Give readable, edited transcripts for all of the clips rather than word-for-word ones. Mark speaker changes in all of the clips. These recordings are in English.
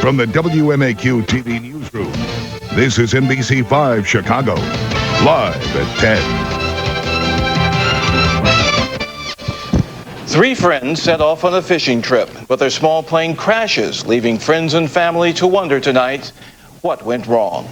Speaker 1: From the WMAQ-TV newsroom, this is NBC 5 Chicago, live at 10.
Speaker 2: Three friends set off on a fishing trip, but their small plane crashes, leaving friends and family to wonder tonight what went wrong.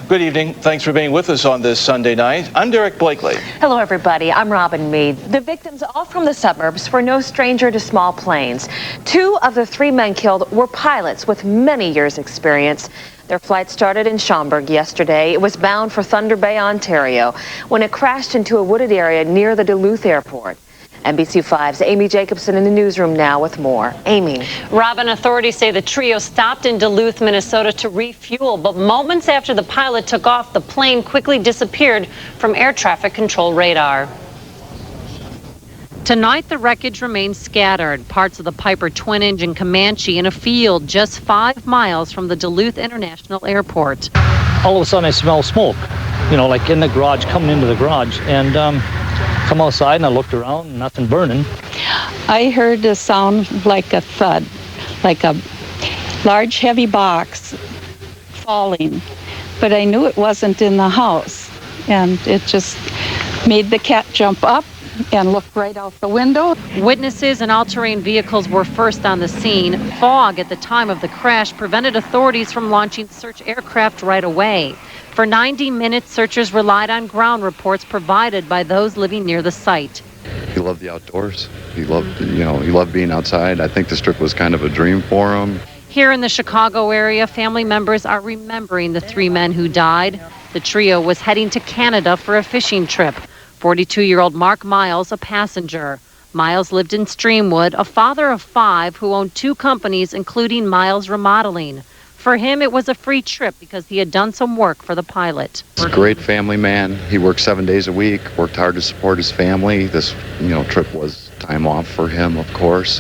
Speaker 2: Good evening. Thanks for being with us on this Sunday night. I'm Derek Blakely.
Speaker 3: Hello, everybody. I'm Robin Meade. The victims, all from the suburbs, were no stranger to small planes. Two of the three men killed were pilots with many years' experience. Their flight started in Schaumburg yesterday. It was bound for Thunder Bay, Ontario, when it crashed into a wooded area near the Duluth airport. NBC 5's Amy Jacobson in the newsroom now with more. Amy.
Speaker 4: Robin, authorities say the trio stopped in Duluth, Minnesota to refuel, but moments after the pilot took off, the plane quickly disappeared from air traffic control radar. Tonight, the wreckage remains scattered. Parts of the Piper twin-engine Comanche in a field just 5 miles from the Duluth International Airport.
Speaker 5: All of a sudden, I smell smoke, like in the garage, coming into the garage, and come outside and I looked around, nothing burning.
Speaker 6: I heard a sound like a thud, like a large heavy box falling, but I knew it wasn't in the house, and it just made the cat jump up and look right out the window.
Speaker 4: Witnesses and all-terrain vehicles were first on the scene. Fog at the time of the crash prevented authorities from launching search aircraft right away. For 90 minutes, searchers relied on ground reports provided by those living near the site.
Speaker 7: He loved the outdoors. He loved, he loved being outside. I think this trip was kind of a dream for him.
Speaker 4: Here in the Chicago area, family members are remembering the three men who died. The trio was heading to Canada for a fishing trip. 42-year-old Mark Miles, a passenger. Miles lived in Streamwood, a father of 5 who owned 2 companies, including Miles Remodeling. For him, it was a free trip because he had done some work for the pilot.
Speaker 7: He's a great family man. He worked 7 days a week, worked hard to support his family. This, trip was time off for him, of course.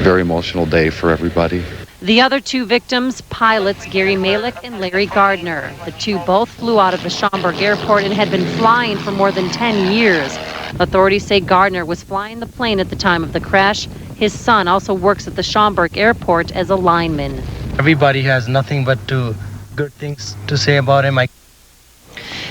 Speaker 7: Very emotional day for everybody.
Speaker 4: The other 2 victims, pilots Gary Malick and Larry Gardner. The 2 both flew out of the Schaumburg airport and had been flying for more than 10 years. Authorities say Gardner was flying the plane at the time of the crash. His son also works at the Schaumburg airport as a lineman.
Speaker 8: Everybody has nothing but good things to say about him.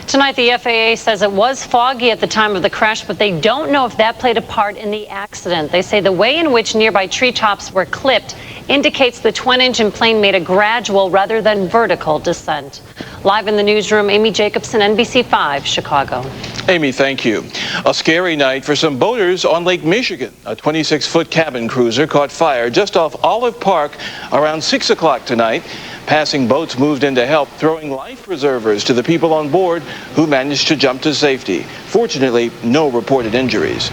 Speaker 4: Tonight, the FAA says it was foggy at the time of the crash, but they don't know if that played a part in the accident. They say the way in which nearby treetops were clipped indicates the twin-engine plane made a gradual rather than vertical descent. Live in the newsroom, Amy Jacobson, NBC 5, Chicago.
Speaker 2: Amy, thank you. A scary night for some boaters on Lake Michigan. A 26-foot cabin cruiser caught fire just off Olive Park around 6 o'clock tonight. Passing boats moved in to help, throwing life preservers to the people on board who managed to jump to safety. Fortunately, no reported injuries.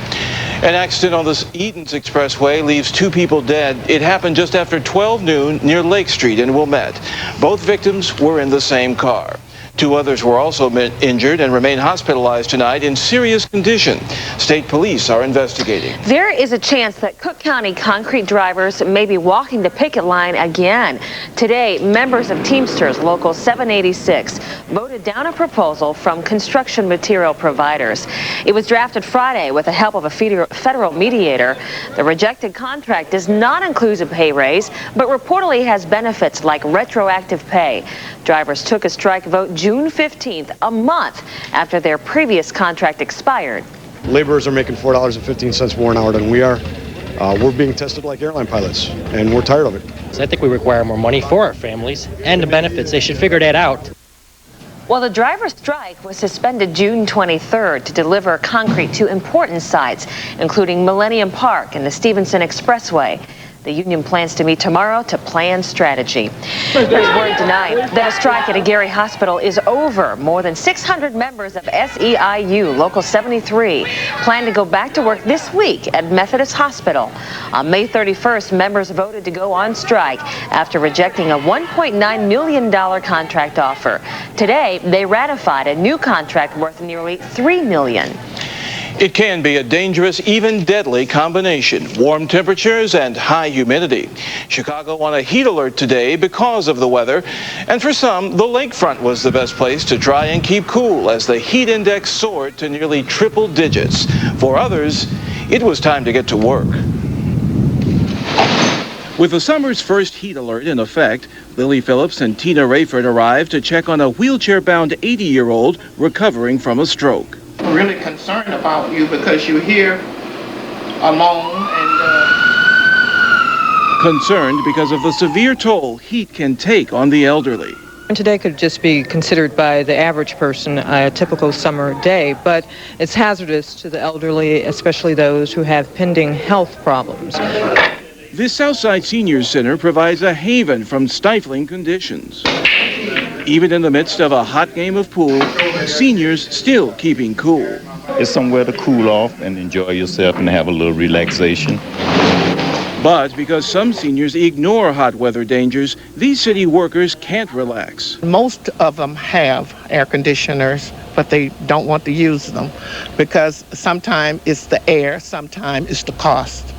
Speaker 2: An accident on the Edens Expressway leaves 2 people dead. It happened just after 12 noon near Lake Street in Wilmette. Both victims were in the same car. 2 others were also injured and remain hospitalized tonight in serious condition. State police are investigating.
Speaker 3: There is a chance that Cook County concrete drivers may be walking the picket line again. Today, members of Teamsters Local 786 voted down a proposal from construction material providers. It was drafted Friday with the help of a federal mediator. The rejected contract does not include a pay raise, but reportedly has benefits like retroactive pay. Drivers took a strike vote June 15th, a month after their previous contract expired.
Speaker 9: Laborers are making $4.15 more an hour than we are. We're being tested like airline pilots, and we're tired of it.
Speaker 5: So I think we require more money for our families and the benefits. They should figure that out.
Speaker 3: Well, the driver strike was suspended June 23rd to deliver concrete to important sites, including Millennium Park and the Stevenson Expressway. The union plans to meet tomorrow to plan strategy. There's word tonight that a strike at a Gary hospital is over. More than 600 members of SEIU Local 73 plan to go back to work this week at Methodist Hospital. On May 31st, members voted to go on strike after rejecting a $1.9 million contract offer. Today, they ratified a new contract worth nearly $3 million.
Speaker 2: It can be a dangerous, even deadly combination. Warm temperatures and high humidity. Chicago on a heat alert today because of the weather. And for some, the lakefront was the best place to try and keep cool as the heat index soared to nearly triple digits. For others, it was time to get to work. With the summer's first heat alert in effect, Lily Phillips and Tina Rayford arrived to check on a wheelchair-bound 80-year-old recovering from a stroke.
Speaker 10: I'm really concerned about you because you're here alone and
Speaker 2: Concerned because of the severe toll heat can take on the elderly.
Speaker 11: Today could just be considered by the average person a typical summer day, but it's hazardous to the elderly, especially those who have pending health problems.
Speaker 2: This Southside Seniors Center provides a haven from stifling conditions. Even in the midst of a hot game of pool, seniors still keeping cool.
Speaker 12: It's somewhere to cool off and enjoy yourself and have a little relaxation.
Speaker 2: But because some seniors ignore hot weather dangers, these city workers can't relax.
Speaker 10: most of them have air conditioners, but they don't want to use them because sometimes it's the air, sometimes it's the cost.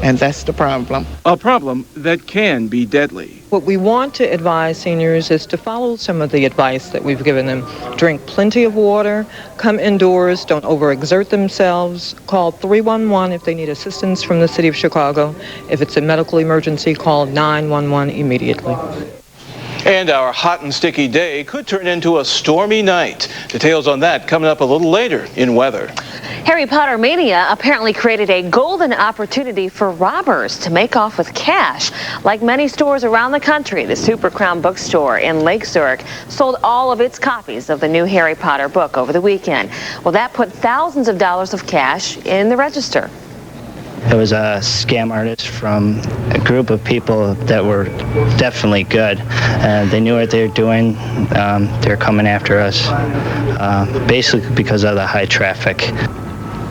Speaker 10: And that's the problem.
Speaker 2: A problem that can be deadly.
Speaker 11: What we want to advise seniors is to follow some of the advice that we've given them. Drink plenty of water, come indoors, don't overexert themselves, call 311 if they need assistance from the city of Chicago. If it's a medical emergency, call 911 immediately.
Speaker 2: And our hot and sticky day could turn into a stormy night. Details on that coming up a little later in weather.
Speaker 3: Harry Potter mania apparently created a golden opportunity for robbers to make off with cash. Like many stores around the country, the Super Crown bookstore in Lake Zurich sold all of its copies of the new Harry Potter book over the weekend. Well, that put thousands of dollars of cash in the register.
Speaker 13: It was a scam artist from a group of people that were definitely good. They knew what they were doing. They were coming after us, basically because of the high traffic.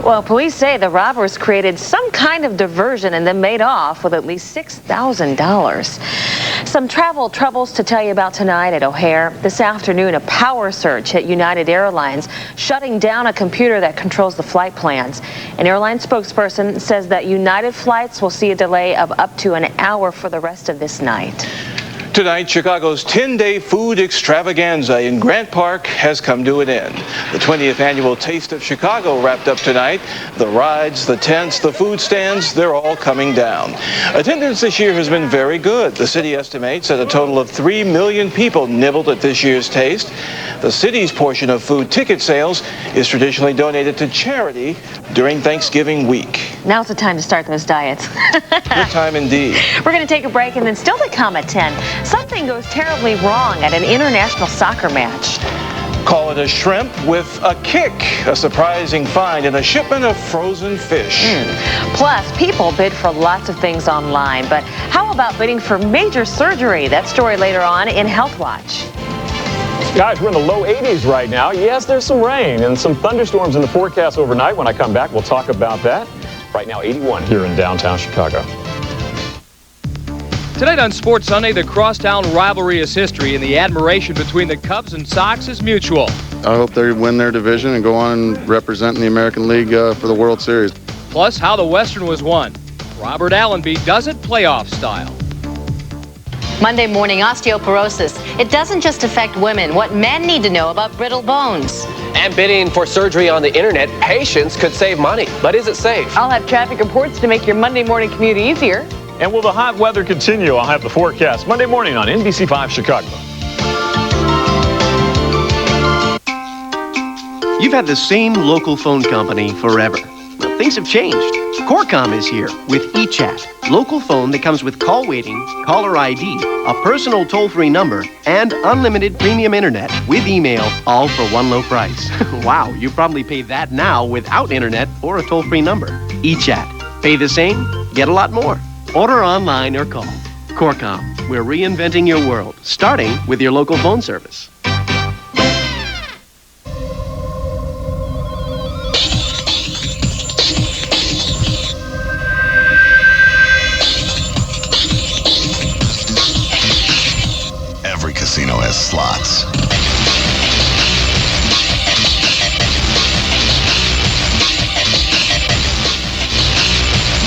Speaker 3: Well, police say the robbers created some kind of diversion and then made off with at least $6,000. Some travel troubles to tell you about tonight at O'Hare. This afternoon, a power surge hit United Airlines, shutting down a computer that controls the flight plans. An airline spokesperson says that United flights will see a delay of up to an hour for the rest of this night.
Speaker 2: Tonight, Chicago's 10-day food extravaganza in Grant Park has come to an end. The 20th annual Taste of Chicago wrapped up tonight. The rides, the tents, the food stands, they're all coming down. Attendance this year has been very good. The city estimates that a total of 3 million people nibbled at this year's Taste. The city's portion of food ticket sales is traditionally donated to charity during Thanksgiving week.
Speaker 3: Now's the time to start those diets.
Speaker 2: Good time indeed.
Speaker 3: We're going to take a break, and then still to come at 10. Something goes terribly wrong at an international soccer match.
Speaker 2: Call it a shrimp with a kick. A surprising find in a shipment of frozen fish.
Speaker 3: Plus, people bid for lots of things online. But how about bidding for major surgery? That story later on in Health Watch.
Speaker 14: Guys, we're in the low 80s right now. Yes, there's some rain and some thunderstorms in the forecast overnight. When I come back, we'll talk about that. Right now, 81 here in downtown Chicago.
Speaker 15: Tonight on Sports Sunday, the crosstown rivalry is history, and the admiration between the Cubs and Sox is mutual.
Speaker 7: I hope they win their division and go on and represent in the American League for the World Series.
Speaker 15: Plus, how the Western was won. Robert Allenby does it playoff style.
Speaker 16: Monday morning, osteoporosis. It doesn't just affect women. What men need to know about brittle bones.
Speaker 17: And bidding for surgery on the internet, patients could save money. But is it safe?
Speaker 3: I'll have traffic reports to make your Monday morning commute easier.
Speaker 14: And will the hot weather continue? I'll have the forecast Monday morning on NBC 5 Chicago.
Speaker 18: You've had the same local phone company forever. Well, things have changed. Corcom is here with eChat. Local phone that comes with call waiting, caller ID, a personal toll-free number, and unlimited premium internet with email, all for one low price. Wow, you probably pay that now without internet or a toll-free number. eChat. Pay the same, get a lot more. Order online or call. Corcom, we're reinventing your world, starting with your local phone service.
Speaker 19: Every casino has slots.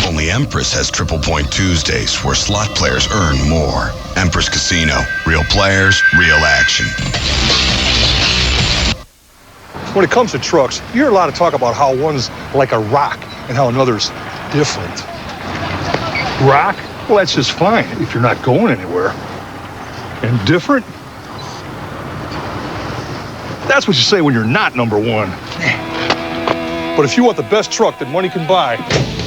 Speaker 19: Only Empress has Triple Point Tuesdays, where slot players earn more. Empress Casino. Real players, real action.
Speaker 9: When it comes to trucks, you hear a lot of talk about how one's like a rock and how another's different.
Speaker 14: Rock?
Speaker 20: Well, that's just fine if you're not going anywhere. And different? That's what you say when you're not number one. But if you want the best truck that money can buy,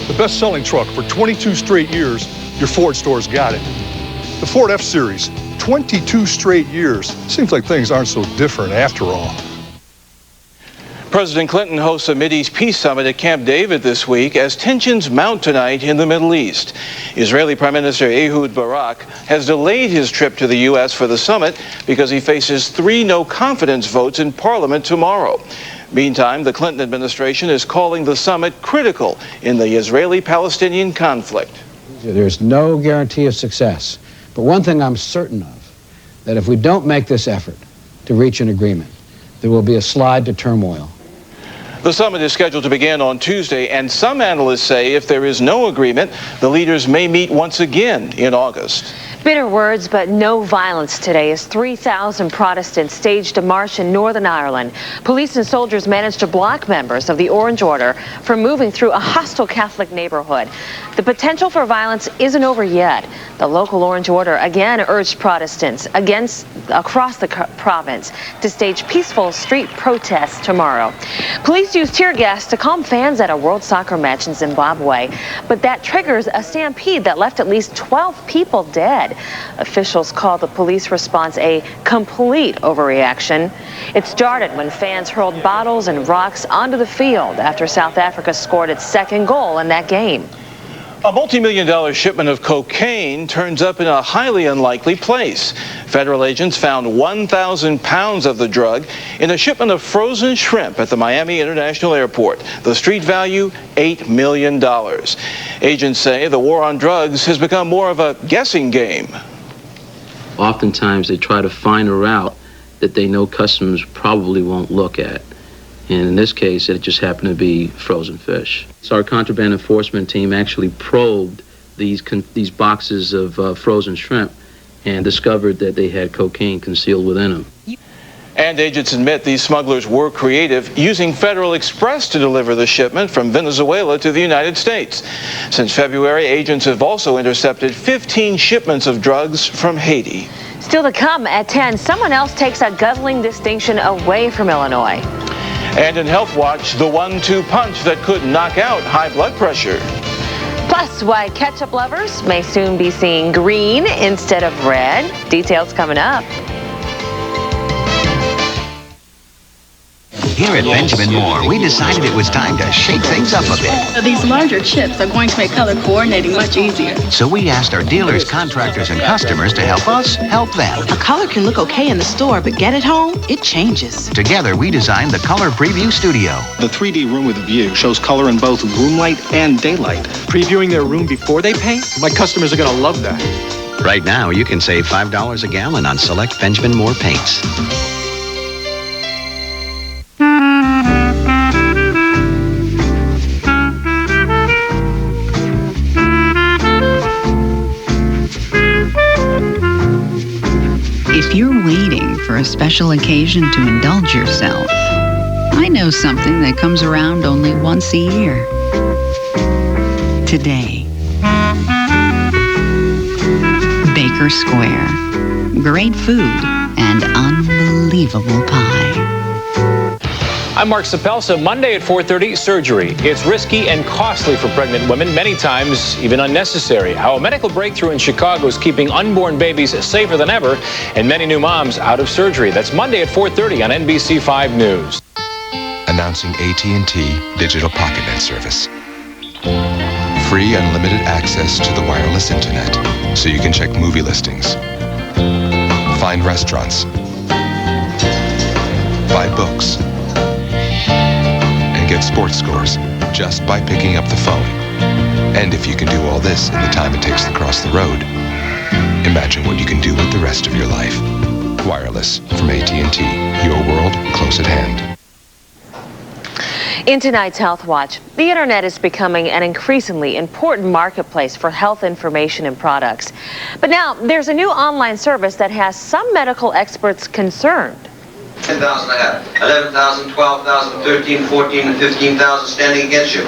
Speaker 20: the best-selling truck for 22 straight years, your Ford store's got it. The Ford F-Series, 22 straight years. Seems like things aren't so different after all.
Speaker 2: President Clinton hosts a Mideast Peace Summit at Camp David this week as tensions mount tonight in the Middle East. Israeli Prime Minister Ehud Barak has delayed his trip to the U.S. for the summit because he faces 3 no-confidence votes in Parliament tomorrow. Meantime, the Clinton administration is calling the summit critical in the Israeli-Palestinian conflict.
Speaker 21: There's no guarantee of success. But one thing I'm certain of, that if we don't make this effort to reach an agreement, there will be a slide to turmoil.
Speaker 2: The summit is scheduled to begin on Tuesday, and some analysts say if there is no agreement, the leaders may meet once again in August.
Speaker 3: Bitter words, but no violence today as 3,000 Protestants staged a march in Northern Ireland. Police and soldiers managed to block members of the Orange Order from moving through a hostile Catholic neighborhood. The potential for violence isn't over yet. The local Orange Order again urged Protestants across the province to stage peaceful street protests tomorrow. Police used tear gas to calm fans at a World Soccer match in Zimbabwe, but that triggers a stampede that left at least 12 people dead. Officials call the police response a complete overreaction. It started when fans hurled bottles and rocks onto the field after South Africa scored its second goal in that game.
Speaker 2: A multi-million-dollar shipment of cocaine turns up in a highly unlikely place. Federal agents found 1,000 pounds of the drug in a shipment of frozen shrimp at the Miami International Airport. The street value, $8 million. Agents say the war on drugs has become more of a guessing game.
Speaker 22: Oftentimes they try to find a route that they know customers probably won't look at. And in this case, it just happened to be frozen fish. So our contraband enforcement team actually probed these boxes of frozen shrimp and discovered that they had cocaine concealed within them.
Speaker 2: And agents admit these smugglers were creative, using Federal Express to deliver the shipment from Venezuela to the United States. Since February, agents have also intercepted 15 shipments of drugs from Haiti.
Speaker 3: Still to come at 10, someone else takes a guzzling distinction away from Illinois.
Speaker 2: And in Health Watch, the 1-2 punch that could knock out high blood pressure.
Speaker 3: Plus, why ketchup lovers may soon be seeing green instead of red. Details coming up.
Speaker 23: Here at Benjamin Moore, we decided it was time to shake things up a bit.
Speaker 24: These larger chips are going to make color coordinating much easier.
Speaker 23: So we asked our dealers, contractors, and customers to help us help them.
Speaker 24: A color can look okay in the store, but get it home, it changes.
Speaker 23: Together, we designed the Color Preview Studio.
Speaker 25: The 3D room with view shows color in both moonlight and daylight. Previewing their room before they paint? My customers are going to love that.
Speaker 23: Right now, you can save $5 a gallon on select Benjamin Moore paints.
Speaker 26: If you're waiting for a special occasion to indulge yourself, I know something that comes around only once a year. Today. Baker Square. Great food and unbelievable pie.
Speaker 15: I'm Mark Sapelsa. Monday at 4:30, surgery. It's risky and costly for pregnant women, many times even unnecessary. How a medical breakthrough in Chicago is keeping unborn babies safer than ever, and many new moms out of surgery. That's Monday at 4:30 on NBC 5 News.
Speaker 27: Announcing AT&T Digital PocketNet service. Free unlimited access to the wireless internet, so you can check movie listings, find restaurants, buy books, and get sports scores just by picking up the phone. And if you can do all this in the time it takes to cross the road, imagine what you can do with the rest of your life. Wireless from AT&T, your world close at hand.
Speaker 3: In tonight's Health Watch, the internet is becoming an increasingly important marketplace for health information and products. But now there's a new online service that has some medical experts concerned.
Speaker 28: 10,000 ahead, 11,000, 12,000, 13, 14, and 15,000 standing against you.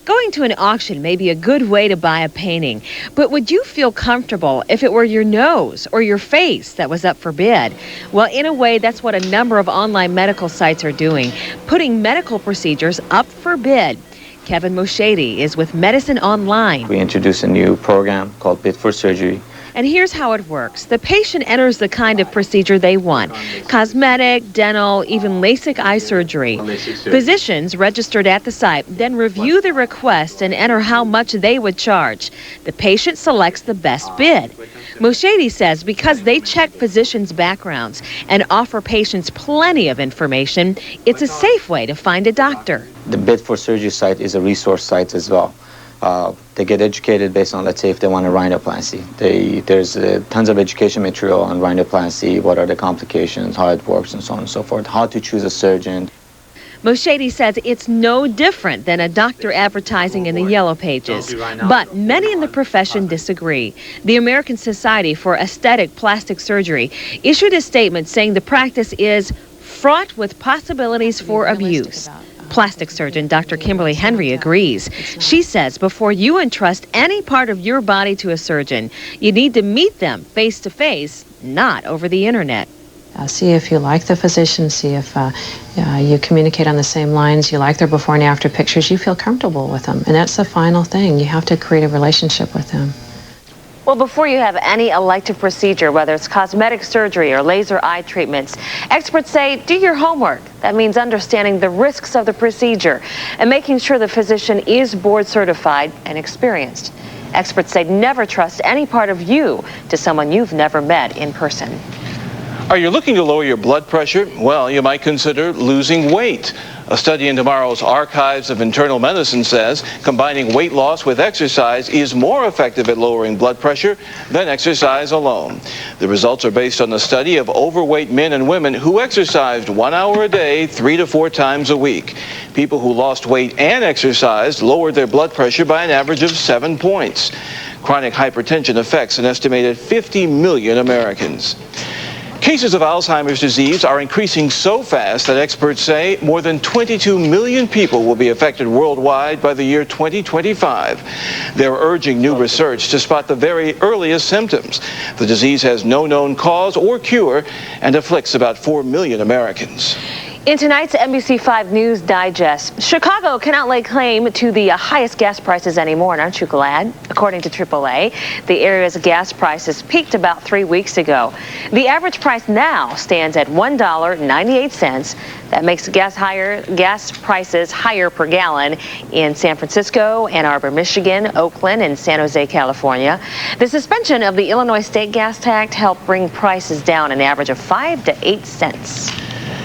Speaker 3: Going to an auction may be a good way to buy a painting, but would you feel comfortable if it were your nose or your face that was up for bid? Well, in a way, that's what a number of online medical sites are doing, putting medical procedures up for bid. Kevin Moshady is with Medicine Online.
Speaker 1: We introduced a new program called Bid for Surgery.
Speaker 3: And here's how it works. The patient enters the kind of procedure they want. Cosmetic, dental, even LASIK eye surgery. Physicians registered at the site then review the request and enter how much they would charge. The patient selects the best bid. Moshady says because they check physicians' backgrounds and offer patients plenty of information, it's a safe way to find a doctor.
Speaker 1: The Bid for Surgery site is a resource site as well. They get educated based on, let's say, if they want a rhinoplasty. There's tons of education material on rhinoplasty, what are the complications, how it works, and so on and so forth, how to choose a surgeon.
Speaker 3: Moshady says it's no different than a doctor advertising in the Yellow Pages. But many in the profession disagree. The American Society for Aesthetic Plastic Surgery issued a statement saying the practice is fraught with possibilities for abuse. Plastic surgeon Dr. Kimberly Henry agrees. She says before you entrust any part of your body to a surgeon, you need to meet them face to face, not over the internet.
Speaker 4: See if you like the physician, see if you communicate on the same lines, you like their before and after pictures, you feel comfortable with them. And that's the final thing. You have to create a relationship with them.
Speaker 3: Well, before you have any elective procedure, whether it's cosmetic surgery or laser eye treatments, experts say do your homework. That means understanding the risks of the procedure and making sure the physician is board certified and experienced. Experts say never trust any part of you to someone you've never met in person.
Speaker 2: Are you looking to lower your blood pressure? Well, you might consider losing weight. A study in tomorrow's Archives of Internal Medicine says combining weight loss with exercise is more effective at lowering blood pressure than exercise alone. The results are based on a study of overweight men and women who exercised 1 hour a day, 3 to 4 times a week. People who lost weight and exercised lowered their blood pressure by an average of 7 points. Chronic hypertension affects an estimated 50 million Americans. Cases of Alzheimer's disease are increasing so fast that experts say more than 22 million people will be affected worldwide by the year 2025. They're urging new research to spot the very earliest symptoms. The disease has no known cause or cure and afflicts about 4 million Americans.
Speaker 3: In tonight's NBC5 News Digest, Chicago cannot lay claim to the highest gas prices anymore, and aren't you glad? According to AAA, the area's gas prices peaked about 3 weeks ago. The average price now stands at $1.98. That makes gas prices higher per gallon in San Francisco, Ann Arbor, Michigan, Oakland, and San Jose, California. The suspension of the Illinois state gas tax helped bring prices down an average of 5 to 8 cents.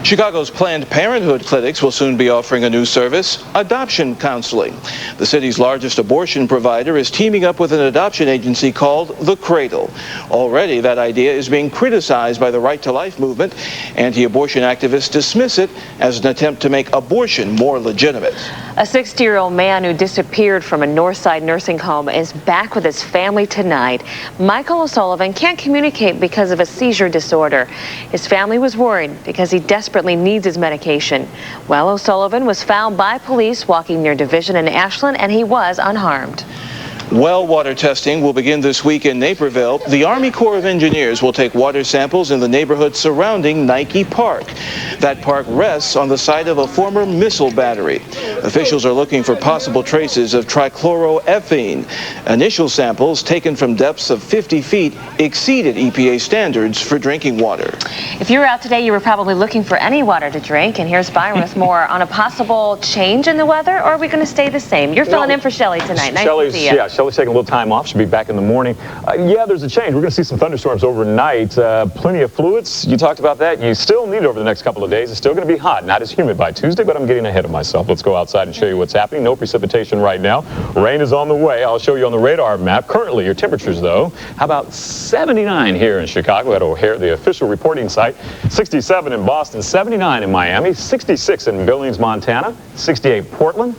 Speaker 2: Chicago's Planned Parenthood clinics will soon be offering a new service, adoption counseling. The city's largest abortion provider is teaming up with an adoption agency called The Cradle. Already, that idea is being criticized by the Right to Life movement. Anti-abortion activists dismiss it as an attempt to make abortion more legitimate.
Speaker 3: A 60-year-old man who disappeared from a Northside nursing home is back with his family tonight. Michael O'Sullivan can't communicate because of a seizure disorder. His family was worried because he desperately needs his medication. Well, O'Sullivan was found by police walking near Division and Ashland, and he was unharmed.
Speaker 2: Well water testing will begin this week in Naperville. The Army Corps of Engineers will take water samples in the neighborhood surrounding Nike Park. That park rests on the site of a former missile battery. Officials are looking for possible traces of trichloroethene. Initial samples taken from depths of 50 feet exceeded EPA standards for drinking water.
Speaker 3: If you were out today, you were probably looking for any water to drink, and here's Byron with more on a possible change in the weather, or are we going to stay the same? You're filling in for Shelley tonight. Nice to see you.
Speaker 14: Yeah, Shelley's taking a little time off. She'll be back in the morning. Yeah, there's a change. We're going to see some thunderstorms overnight. Plenty of fluids. You talked about that. You still need it over the next couple of days. It's still going to be hot. Not as humid by Tuesday, but I'm getting ahead of myself. Let's go outside and show you what's happening. No precipitation right now. Rain is on the way. I'll show you on the radar map. Currently, your temperatures, though, how about 79 here in Chicago at O'Hare, the official reporting site. 67 in Boston, 79 in Miami, 66 in Billings, Montana, 68 Portland,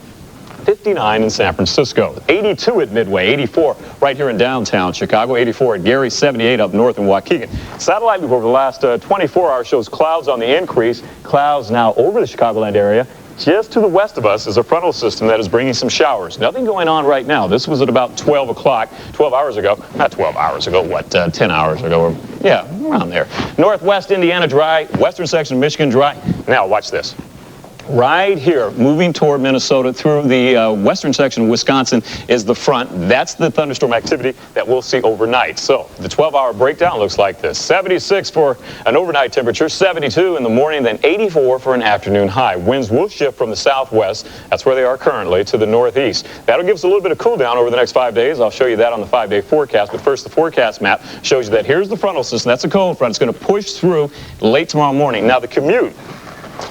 Speaker 14: 59 in San Francisco, 82 at Midway, 84 right here in downtown Chicago, 84 at Gary, 78 up north in Waukegan. Satellite view over the last 24 hours shows clouds on the increase. Clouds now over the Chicagoland area. Just to the west of us is a frontal system that is bringing some showers. Nothing going on right now. This was at about 12 o'clock, 12 hours ago. Not 12 hours ago, what, 10 hours ago? Or, yeah, around there. Northwest Indiana dry, western section of Michigan dry. Now, watch this. Right here, moving toward Minnesota through the western section of Wisconsin is the front. That's the thunderstorm activity that we'll see overnight. So the 12-hour breakdown looks like this. 76 for an overnight temperature, 72 in the morning, then 84 for an afternoon high. Winds will shift from the southwest, that's where they are currently, to the northeast. That'll give us a little bit of cool down over the next 5 days. I'll show you that on the 5-day forecast. But first, the forecast map shows you that here's the frontal system. That's a cold front. It's going to push through late tomorrow morning. Now, the commute,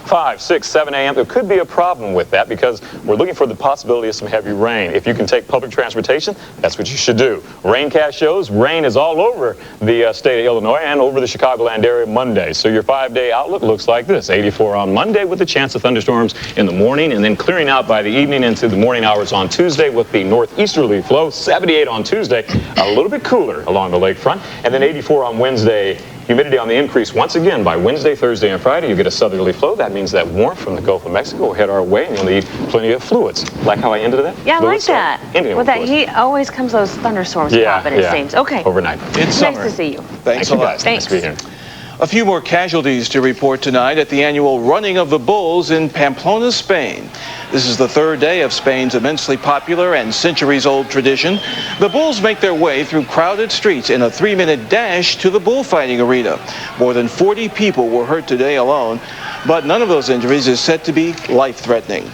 Speaker 14: 5, 6, 7 a.m. There could be a problem with that because we're looking for the possibility of some heavy rain. If you can take public transportation, that's what you should do. Raincast shows rain is all over the state of Illinois and over the Chicagoland area Monday. So your 5-day outlook looks like this. 84 on Monday with a chance of thunderstorms in the morning and then clearing out by the evening into the morning hours on Tuesday with the northeasterly flow. 78 on Tuesday, a little bit cooler along the lakefront. And then 84 on Wednesday. Humidity on the increase once again by Wednesday, Thursday, and Friday. You get a southerly flow. That means that warmth from the Gulf of Mexico will head our way, and you'll need plenty of fluids. Like how I ended that?
Speaker 3: Yeah, I like that. With that
Speaker 14: fluids.
Speaker 3: heat, always comes those thunderstorms popping, it seems. Okay.
Speaker 14: Overnight.
Speaker 2: It's summer.
Speaker 3: Nice to see you.
Speaker 2: Thanks a lot.
Speaker 3: Thanks.
Speaker 14: Nice to be here.
Speaker 2: A few more casualties to report tonight at the annual running of the bulls in Pamplona, Spain. This is the third day of Spain's immensely popular and centuries-old tradition. The bulls make their way through crowded streets in a 3-minute dash to the bullfighting arena. More than 40 people were hurt today alone, but none of those injuries is said to be life-threatening.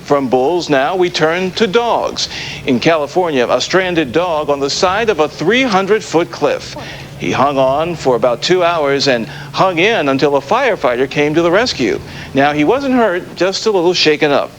Speaker 2: From bulls now, we turn to dogs. In California, a stranded dog on the side of a 300-foot cliff. He hung on for about 2 hours and hung in until a firefighter came to the rescue. Now, he wasn't hurt, just a little shaken up.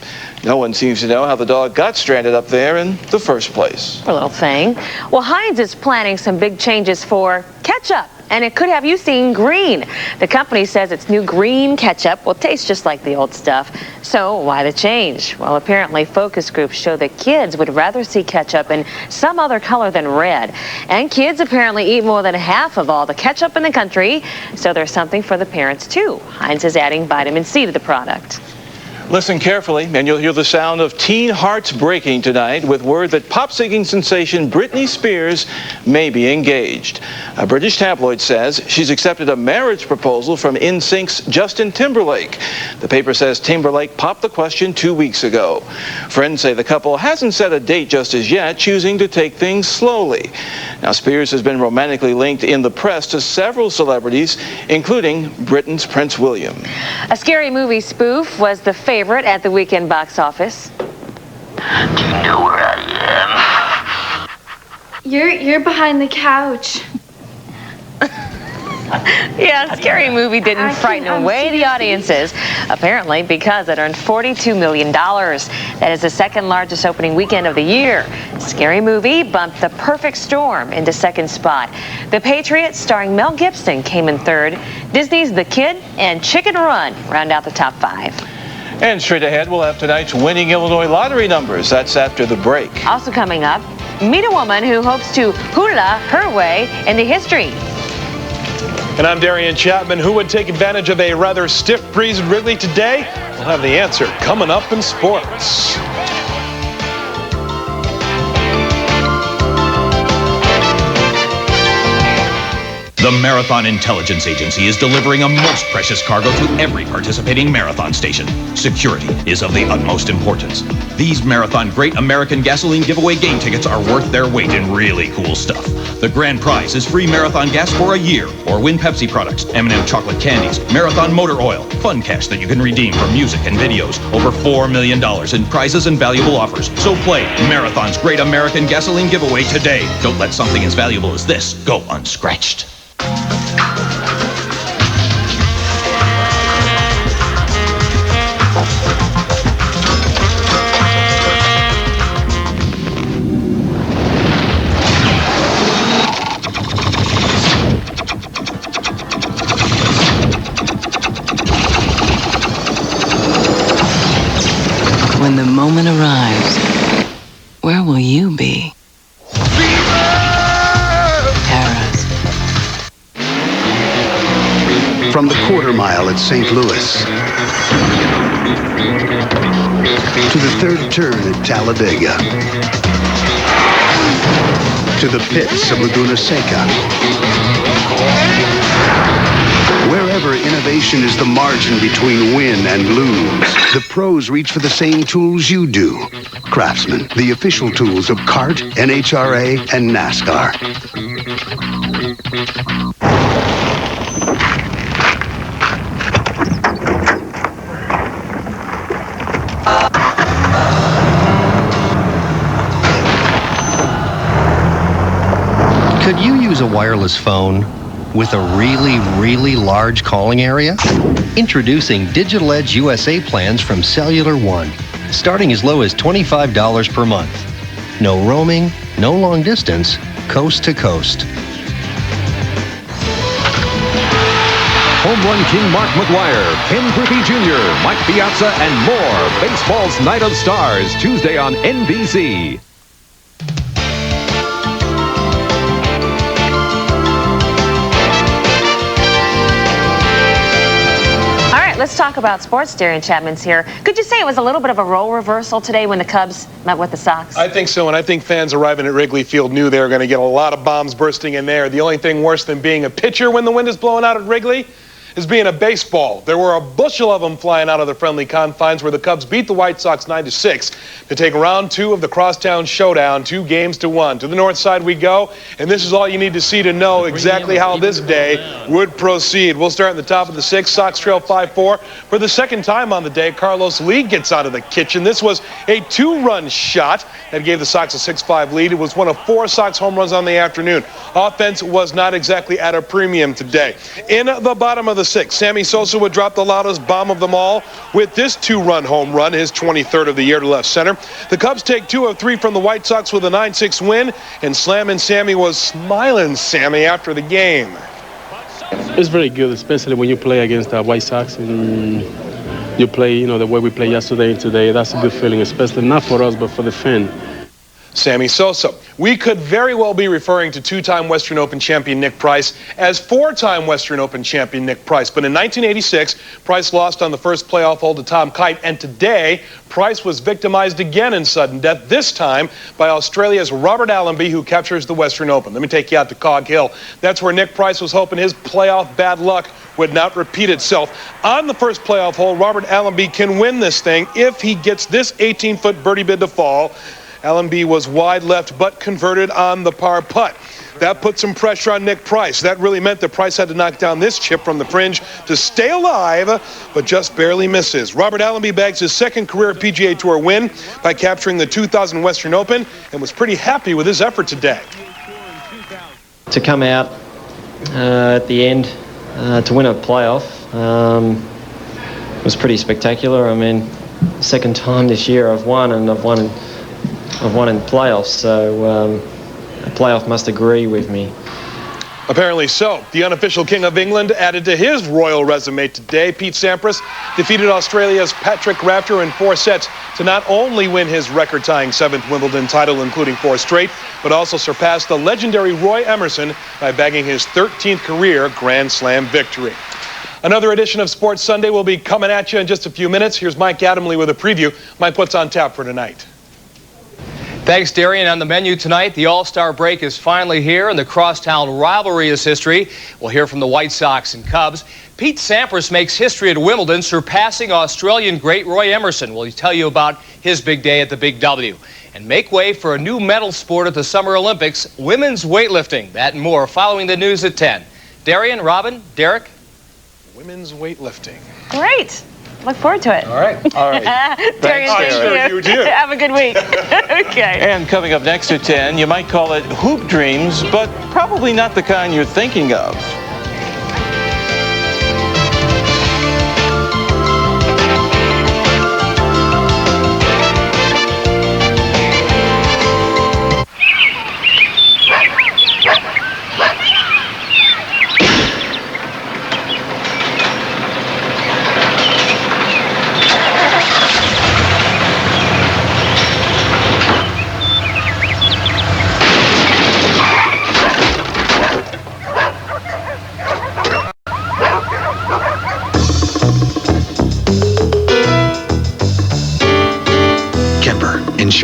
Speaker 2: No one seems to know how the dog got stranded up there in the first place.
Speaker 3: Poor little thing. Well, Heinz is planning some big changes for ketchup, and it could have you seeing green. The company says its new green ketchup will taste just like the old stuff. So why the change? Well, apparently focus groups show that kids would rather see ketchup in some other color than red. And kids apparently eat more than half of all the ketchup in the country. So there's something for the parents too. Heinz is adding vitamin C to the product.
Speaker 2: Listen carefully, and you'll hear the sound of teen hearts breaking tonight with word that pop-singing sensation Britney Spears may be engaged. A British tabloid says she's accepted a marriage proposal from NSYNC's Justin Timberlake. The paper says Timberlake popped the question 2 weeks ago. Friends say the couple hasn't set a date just as yet, choosing to take things slowly. Now, Spears has been romantically linked in the press to several celebrities, including Britain's Prince William.
Speaker 3: A scary movie spoof was the favorite at the weekend box office.
Speaker 5: Do you know where I am?
Speaker 6: You're behind the couch.
Speaker 3: Yeah, Scary Movie didn't frighten away the audiences, apparently because it earned $42 million. That is the second largest opening weekend of the year. Scary Movie bumped The Perfect Storm into second spot. The Patriot, starring Mel Gibson, came in third. Disney's The Kid and Chicken Run round out the top 5.
Speaker 2: And straight ahead, we'll have tonight's winning Illinois lottery numbers. That's after the break.
Speaker 3: Also coming up, meet a woman who hopes to hula her way into history.
Speaker 8: And I'm Darian Chapman. Who would take advantage of a rather stiff breeze in Wrigley today? We'll have the answer coming up in sports.
Speaker 10: The Marathon Intelligence Agency is delivering a most precious cargo to every participating marathon station. Security is of the utmost importance. These Marathon Great American Gasoline Giveaway game tickets are worth their weight in really cool stuff. The grand prize is free marathon gas for a year, or win Pepsi products, M&M chocolate candies, marathon motor oil, fun cash that you can redeem for music and videos, over $4 million in prizes and valuable offers. So play Marathon's Great American Gasoline Giveaway today. Don't let something as valuable as this go unscratched.
Speaker 26: When the moment arrives, where will you be? Paris.
Speaker 11: From the quarter mile at St. Louis
Speaker 7: To the third turn at Talladega. To the pits of Laguna Seca. Wherever innovation is the margin between win and lose, the pros reach for the same tools you do. Craftsman, the official tools of CART, NHRA, and NASCAR.
Speaker 11: Could you use a wireless phone with a really, really large calling area? Introducing Digital Edge USA plans from Cellular One, starting as low as $25 per month. No roaming, no long distance, coast to coast.
Speaker 12: Home run king Mark McGwire, Ken Griffey Jr., Mike Piazza, and more. Baseball's Night of Stars, Tuesday on NBC.
Speaker 3: Let's talk about sports. Darian Chapman's here. Could you say it was a little bit of a role reversal today when the Cubs met with the Sox?
Speaker 8: I think so, and I think fans arriving at Wrigley Field knew they were going to get a lot of bombs bursting in there. The only thing worse than being a pitcher when the wind is blowing out at Wrigley is being a baseball. There were a bushel of them flying out of the friendly confines where the Cubs beat the White Sox 9-6 to take round 2 of the Crosstown Showdown, 2-1. To the north side we go, and this is all you need to see to know exactly how this day would proceed. We'll start in the top of the 6th. Sox trail 5-4. For the second time on the day, Carlos Lee gets out of the kitchen. This was a 2-run shot that gave the Sox a 6-5 lead. It was one of 4 Sox home runs on the afternoon. Offense was not exactly at a premium today. In the bottom of the 6th, Sammy Sosa would drop the loudest bomb of them all with this 2-run home run, his 23rd of the year to left center. The Cubs take 2 of 3 from the White Sox with a 9-6 win, and Slammin' Sammy was smiling Sammy after the game.
Speaker 13: It's very good, especially when you play against the White Sox and you play, the way we played yesterday and today. That's a good feeling, especially not for us, but for the fan.
Speaker 8: Sammy Sosa. We could very well be referring to 2-time Western Open champion Nick Price as 4-time Western Open champion Nick Price. But in 1986, Price lost on the first playoff hole to Tom Kite, and today, Price was victimized again in sudden death, this time by Australia's Robert Allenby, who captures the Western Open. Let me take you out to Cog Hill. That's where Nick Price was hoping his playoff bad luck would not repeat itself. On the first playoff hole, Robert Allenby can win this thing if he gets this 18-foot birdie bid to fall. Allenby was wide left but converted on the par putt. That put some pressure on Nick Price. That really meant that Price had to knock down this chip from the fringe to stay alive, but just barely misses. Robert Allenby bags his second career PGA Tour win by capturing the 2000 Western Open and was pretty happy with his effort today.
Speaker 16: To come out at the end to win a playoff was pretty spectacular. I mean, second time this year I've won, and I've won in playoffs, so a playoff must agree with me.
Speaker 8: Apparently so. The unofficial King of England added to his royal resume today. Pete Sampras defeated Australia's Patrick Rafter in 4 sets to not only win his record-tying 7th Wimbledon title, including 4 straight, but also surpassed the legendary Roy Emerson by bagging his 13th career Grand Slam victory. Another edition of Sports Sunday will be coming at you in just a few minutes. Here's Mike Adamley with a preview. Mike, what's on tap for tonight?
Speaker 17: Thanks, Darian. On the menu tonight, the All-Star break is finally here, and the crosstown rivalry is history. We'll hear from the White Sox and Cubs. Pete Sampras makes history at Wimbledon, surpassing Australian great Roy Emerson. We'll tell you about his big day at the Big W. And make way for a new medal sport at the Summer Olympics, women's weightlifting. That and more following the news at 10. Darian, Robin, Derek.
Speaker 8: Women's weightlifting.
Speaker 3: Great. Look forward to it.
Speaker 8: All right.
Speaker 3: Darian, thank you.
Speaker 8: You do.
Speaker 3: Have a good week. Okay.
Speaker 2: And coming up next at 10, you might call it hoop dreams, but probably not the kind you're thinking of.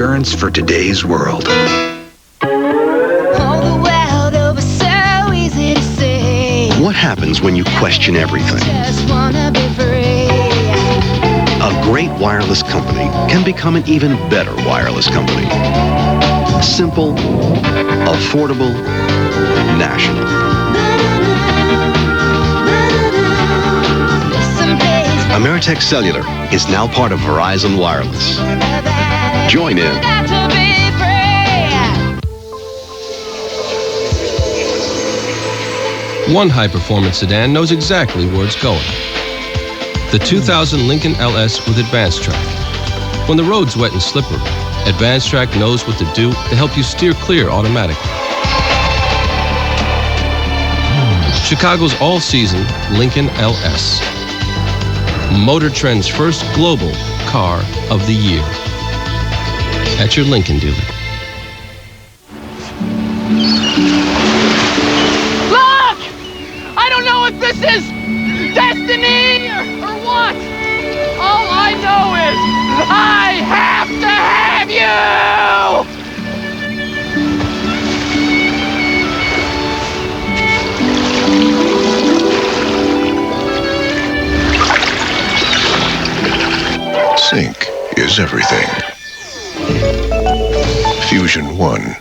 Speaker 7: insurance for today's world. What happens when you question everything? A great wireless company can become an even better wireless company. Simple, affordable, national. Ameritech Cellular is now part of Verizon Wireless. Join in.
Speaker 9: One high-performance sedan knows exactly where it's going. The 2000 Lincoln LS with Advanced Track. When the road's wet and slippery, Advanced Track knows what to do to help you steer clear automatically. Chicago's all-season Lincoln LS. Motor Trend's first global car of the year. At your Lincoln dealer.
Speaker 18: Look! I don't know if this is destiny or what. All I know is I have to have you!
Speaker 27: Sync is everything. Fusion 1.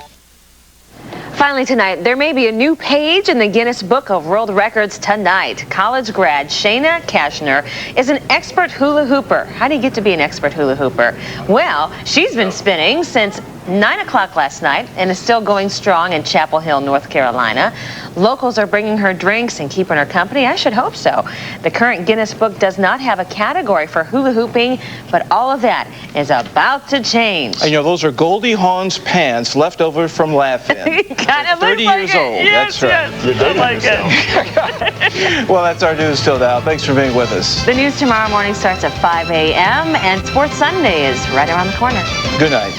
Speaker 3: Finally tonight, there may be a new page in the Guinness Book of World Records tonight. College grad Shayna Kashner is an expert hula hooper. How do you get to be an expert hula hooper? Well, she's been spinning since 9 o'clock last night and is still going strong in Chapel Hill, North Carolina. Locals are bringing her drinks and keeping her company. I should hope so. The current Guinness Book does not have a category for hula hooping, but all of that is about to change.
Speaker 2: And, you know, those are Goldie Hawn's pants left over from Laugh-In.
Speaker 3: Kind of
Speaker 2: 30
Speaker 3: looks like
Speaker 2: years
Speaker 3: it.
Speaker 2: old.
Speaker 3: Yes,
Speaker 2: That's right.
Speaker 3: yes. I like it.
Speaker 2: Well, that's our news till now. Thanks for being with us.
Speaker 3: The news tomorrow morning starts at 5 a.m. and Sports Sunday is right around the corner.
Speaker 2: Good night.